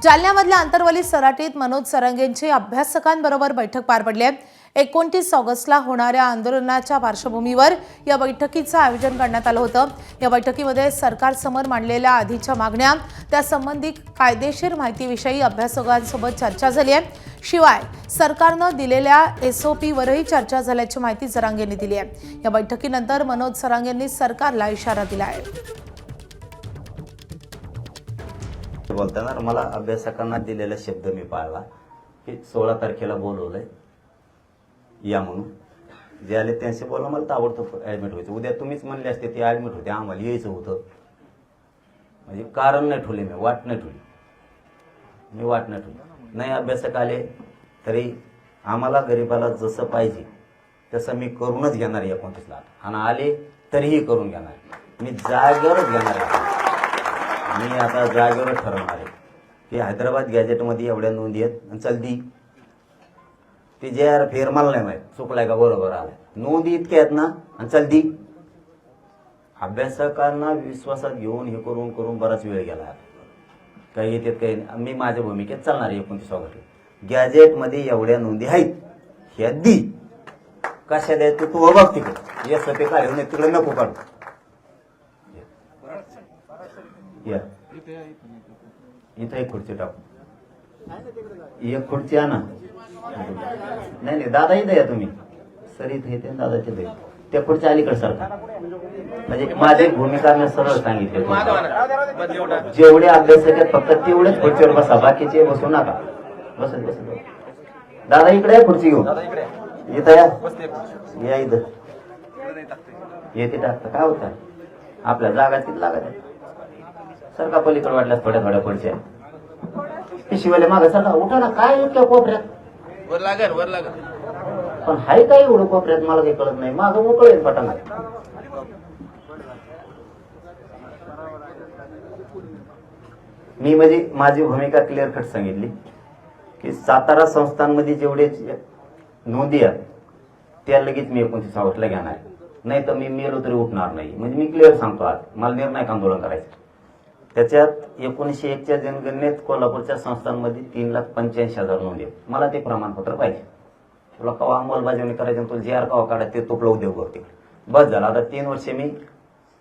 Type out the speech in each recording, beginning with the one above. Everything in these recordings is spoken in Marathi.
जालन्यामधल्या आंतरवली सराटीत मनोज सरंगेंची अभ्यासकांबरोबर बैठक पार पडली आहे। 29 ऑगस्टला होणाऱ्या आंदोलनाच्या पार्श्वभूमीवर या बैठकीचं आयोजन करण्यात आलं होतं। या बैठकीमध्ये सरकारसमोर मांडलेल्या आधीच्या मागण्या, त्यासंबंधी कायदेशीर माहितीविषयी अभ्यासकांसोबत चर्चा झाली आहे। शिवाय सरकारनं दिलेल्या SOP वरही चर्चा झाल्याची माहिती सरंगेंनी दिली आहे। या बैठकीनंतर मनोज सरंगेंनी सरकारला इशारा दिला आहे। बोलताना मला अभ्यासकांना दिलेला शब्द मी पाळला की 16 तारखेला बोलवलंय या म्हणून। जे आले त्यांचे बोला मला ताबडतोब ऍडमिट व्हायचं। उद्या तुम्हीच म्हणले असते ते ऍडमिट होते, आम्हाला यायचं होतं। म्हणजे कारण नाही ठेवले, मी वाट नाही ठेवली। नाही अभ्यासक आले तरी आम्हाला गरीबाला जसं पाहिजे तसं मी करूनच घेणार 29 ला, आणि आले तरीही करून घेणार। मी जागेवरच घेणार आहे। मी आता जागेवरच ठरवणार आहे की हैदराबाद गॅजेटमध्ये एवढ्या नोंदी आहेत आणि चल दी ते जे यार फेर मला नाही माहीत चुकलाय का बरोबर आलाय, नोंदी इतक्या आहेत ना, आणि चल दी। अभ्यासकांना विश्वासात घेऊन हे करून करून बराच वेळ गेला। काही येतात काही नाही। मी माझ्या भूमिकेत चालणार आहे। 29 ऑगस्ट गॅजेटमध्ये एवढ्या नोंदी आहेत, ह्या दी। कशा द्यायचं तू बघ तिकडे, या सते काढून तिकडे नको काढू। या इथं एक खुर्ची टाकू, एक खुर्ची आणा। नाही नाही दादा इथं या तुम्ही, सर इथे येते दादा तिथे, त्या खुर्ची अलीकडे सरका। म्हणजे माझी भूमिका मी सरळ सांगितली, जेवढे अभ्यासक आहेत फक्त तेवढेच खुर्चीवर बसा, बाकीचे बसू नका। बसत दादा इकडे या खुर्ची घेऊन, इथं या इथं येते टाकतं काय होतं आपल्या जागा किती लागत आहे। सरका पलीकडे वाटल्यास थोड्या खुर्च्या पिशवीवाले मागे सरका, उठा ना। काय इतक्या कोपऱ्यात वर लागल पण हाय काय एवढं कोपऱ्यात, मला काही कळत नाही। मागं मोकळे पटांग। मी म्हणजे माझी भूमिका क्लिअर कट सांगितली की सातारा संस्थांमध्ये जेवढे नोंदी आहेत त्या लगेच मी 29 ऑगस्टला घेणार, नाही तर मी मेलो तरी उठणार नाही। म्हणजे मी क्लिअर सांगतो, आज मला निर्णायक आंदोलन करायचं। त्याच्यात 1901 च्या जनगणनेत कोल्हापूरच्या संस्थांमध्ये 3,85,000 नोंदी आहेत। मला ते प्रमाणपत्र पाहिजे। तुला कवा अंमलबजावणी करायची, तुला JR कवा काढायचं ते तुपला उद्योग होते। बस झालं, आता 3 वर्षे मी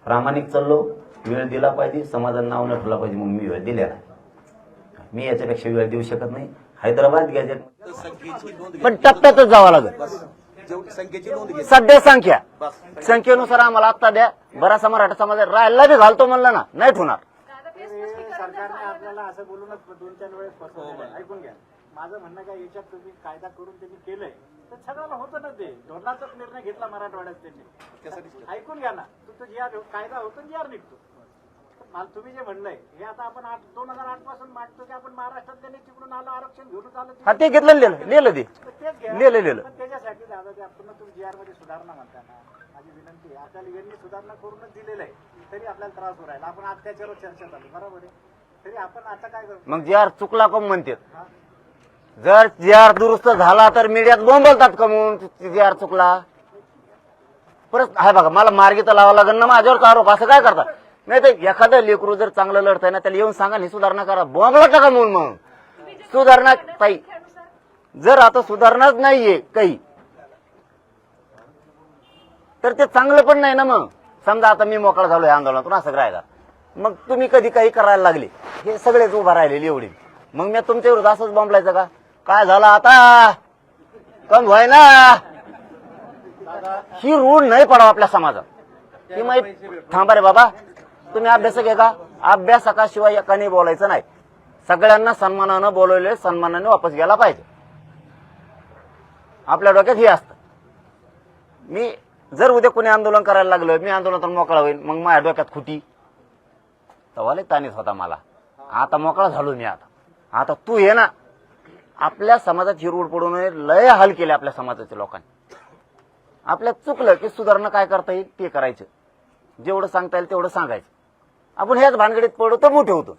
प्रामाणिक चाललो, वेळ दिला पाहिजे, समाजाला नाव न ठेवला पाहिजे म्हणून मी वेळ दिलेला। मी याच्यापेक्षा वेळ देऊ शकत नाही। हैदराबाद गॅजेट पण टप्प्यातच जावं लागेल। सध्या संख्येनुसार आम्हाला आत्ता द्या, बराचसा मराठा समाज राहायला बी घालतो म्हणलं ना, नाही ठेवणार। सरकारने आपल्याला असं बोलूनच 2-4 वेळेस फसवलं। ऐकून घ्या माझं म्हणणं काय, याच्यात तुम्ही कायदा करून त्यांनी केलंय तर सगळ्याला होतं ना, ते धोरणाचाच निर्णय घेतला मराठवाड्यात त्यांनी। ऐकून घ्या ना, तो JR कायदा होतो, JR निघतो। तुम्ही जे म्हणलंय हे आता आपण 2008 पासून मांडतो की आपण महाराष्ट्रात तिकडून आलं आरक्षण घेऊन आलं, ते घेतलं लिहिलं त्याच्यासाठी दादा ते आपण तुम्ही JR मध्ये सुधारणा म्हणता ना, माझी विनंती आहे आपल्याला यांनी सुधारणा करूनच दिलेलं आहे, तरी आपल्याला त्रास होऊ राहिला। आपण आज त्याच्यावर चर्चा चालू बरोबर आहे, तरी आपण आता काय करतो मग JR चुकला का म्हणतात। जर JR दुरुस्त झाला तर मीडियात बोंबलतात का म्हणून JR चुकला। परत हाय बघा, मला मार्गी तर लावावं लागेल ना, माझ्यावर आरोप असं काय करता। नाही तर एखादं लेकरू जर चांगलं लढतंय ना, त्याला येऊन सांगा ही सुधारणा करा, बोंबला टाका म्हणून। मग सुधारणा ताई, जर आता सुधारणाच नाहीये काही तर ते चांगलं पण नाही ना। मग समजा आता मी मोकळा झालोय आंदोलनातून, असं राहिला, मग तुम्ही कधी काही करायला लागले, हे सगळेच उभा राहिलेले एवढी, मग मी तुमच्या विरुद्ध असंच बॉम्बलायचं का? काय झालं आता कम व्हाय ना, ही रूढ नाही पडावं आपल्या समाजात। ही माहिती थांबा रे बाबा, तुम्ही अभ्यासक आहे का? अभ्यासकाशिवाय एकाने बोलायचं नाही। सगळ्यांना सन्मानानं बोलवले, सन्मानाने वापस गेला पाहिजे। आपल्या डोक्यात हे असतं। मी जर उद्या कोणी आंदोलन करायला लागलं, मी आंदोलनातून मोकळा होईल, मग माझ्या डोक्यात खुटी तवाले ताणीच होता मला। आता मोकळा झालो मी। आता तू हे ना, आपल्या समाजात हिरवड पडू नये, लय हाल केले आपल्या समाजाच्या लोकांनी। आपल्या चुकलं की सुधारणा काय करता येईल ते करायचं, जेवढं सांगता येईल तेवढं सांगायचं। आपण ह्याच भानगडीत पडू तर मोठे होतो,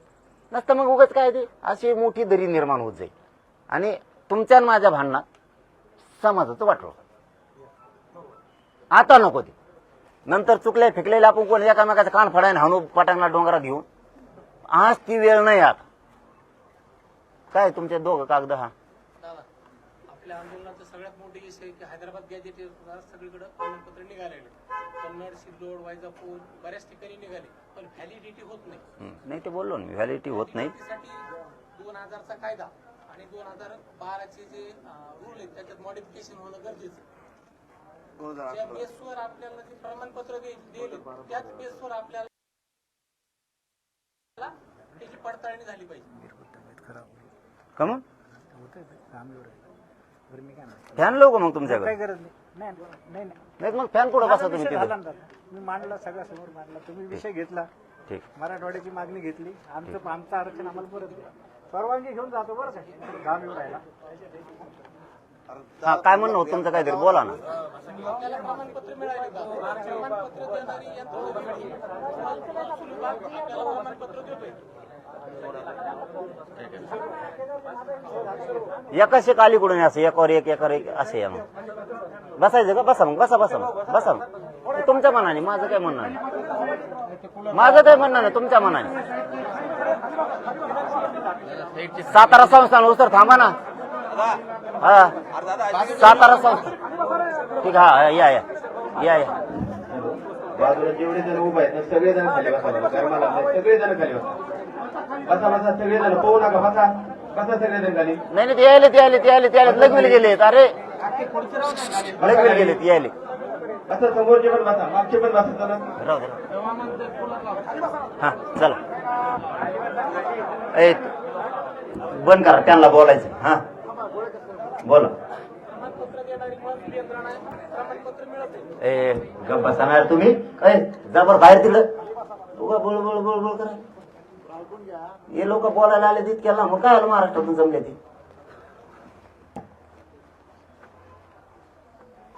नसतं मग उगाच काय ते अशी मोठी दरी निर्माण होत जाईल, आणि तुमच्या माझ्या भांडणात समाजाचं वाटलं। आता नको ते, नंतर चुकले फेकलेले आपण कोण एकामेकाचा कान फडायला हाणू पटांगणा डोंगरात घेऊन, आज ती वेळ नाही। आता काय तुमचे दोघं कागद? हा दादा, आपल्या आंदोलनाचं सगळ्यात मोठी विषय की हैदराबाद गॅजेट सगळीकडे प्रमाणपत्र निघालेले, कन्नड, सिल्लोड, वैजापूर बऱ्याच ठिकाणी निघाले, पण व्हॅलिडिटी होत नाही. नाही ते बोललो ना, व्हॅलिडिटी होत नाही. साठी 2000चा कायदा आणि 2012चे जे रूल आहेत त्याच्यात मॉडिफिकेशन होणं गरजेचं आहे. त्या बेसवर आपल्याला जे प्रमाणपत्र दिले त्याच बेसवर आपल्याला त्याची पडताळणी झाली पाहिजे. का मग बरं मी काय म्हणतो, फॅन लोक मग तुमच्याकडे? काही गरज नाही. नाही नाही मग फॅन कुठं बसा तुम्ही विषय तिथे? झाला ना दादा. मी मांडला, सगळ्यासमोर मांडला, तुम्ही विषय घेतला, ठीक. मराठवाड्याची मागणी घेतली, आमचं आरक्षण आम्हाला परत द्या. परवानगी घेऊन जातो बरं का, काम येऊ राहिला. हा काय म्हणणं होतं तुमचं, काहीतरी बोला ना. आपल्याला प्रमाणपत्र मिळाले का? प्रमाणपत्र देणारी यंत्रणा वेगळी. महसूल विभाग आपल्याला प्रमाणपत्र देतोय. एकाशे अलीकडून असं एकावर एक असे या मग बसायचं का? बसा मग, बसा मग. तुमच्या मनाने, माझं काय म्हणणं नाही, माझं काय म्हणणं नाही, तुमच्या मनाने. सातारा संस्थान उसर थांबा ना. हा सातारा संस्थान ठीक. हा या बाजूला जेवढे जण उभे आहेत ना सगळेजण खाली बसा. गरमाला सगळेजण खाली बसा. सगळेजण पोहू नका, बसा सगळेजण खाली. नाही ते यायले लगवेल गेलेत. अरे लगवेल गेलेत, यायले. बसा, समोरचे पण बसा, मागचे पण बसा. चला राहू दे. हा चला ए बंद करा, त्यांना बोलायचं. हा बोला. प्रमाणपत्र देणारी महसूल यंत्रणा प्रमाणपत्र मिळत आहे. ए गप्प बसणार तुम्ही. काय जा बरं बाहेर तिकडं. उगा बोल करा. हे लोक बोलायला आले तितक्याला, मग काय आलं महाराष्ट्रातून जमले ते.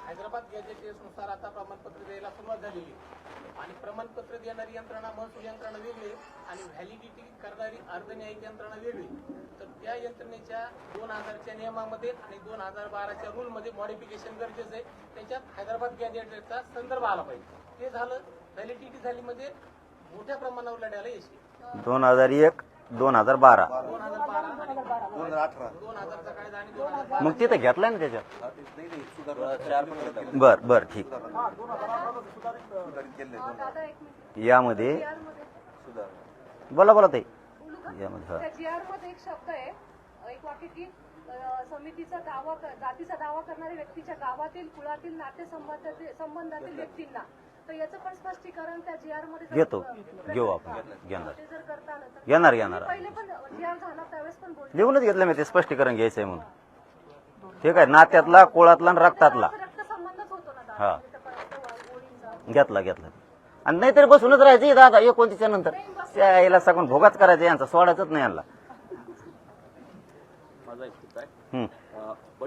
हैदराबाद गॅजेटनुसार आता प्रमाणपत्र द्यायला सुरुवात झालेली आहे. आणि प्रमाणपत्र देणारी यंत्रणा महसूल यंत्रणा वेगळी आणि व्हॅलिडिटी करणारी अर्धन्यायिक यंत्रणा वेगळी. तर त्या यंत्रणेच्या 2000च्या नियमामध्ये आणि 2012च्या रूलमध्ये मॉडिफिकेशन गरजेचं आहे. त्याच्यात हैदराबाद गॅजेटचा संदर्भ आला पाहिजे. ते झालं, व्हॅलिडिटी झाली म्हणजे मोठ्या प्रमाणावर लढ्याला यश येईल. 2001 2012 2000चा कायदा आणि 2012 मग तिथं घेतलाय ना त्याच्यात. बर ठीक. यामध्ये बोला ते यामध्ये त्या GR मध्ये एक शब्द आहे, एक वाक्य की समितीचा दावा जातीचा दावा करणाऱ्या व्यक्तीच्या गावातील, कुळातील, नातेसंबंधातील व्यक्तींना. तर याचं पण स्पष्टीकरण त्या GR मध्ये घेऊ आपण घेणार ते जर करता आलं तर. घेणार पहिले पण GR झाला त्यावेळेस पण बोलतो. लिहूनच घेतलं मी ते स्पष्टीकरण घ्यायचंय म्हणून. ठीक आहे, नात्यातला, कुळातला आणि रक्तातला. रक्त संबंधच होतो ना हा दादा. घेतला आणि नाहीतरी बसूनच राहायचं दादा 29 नंतर. त्या याला सगळं भोगाच करायचं, यांचा सोडायचंच नाही यांना.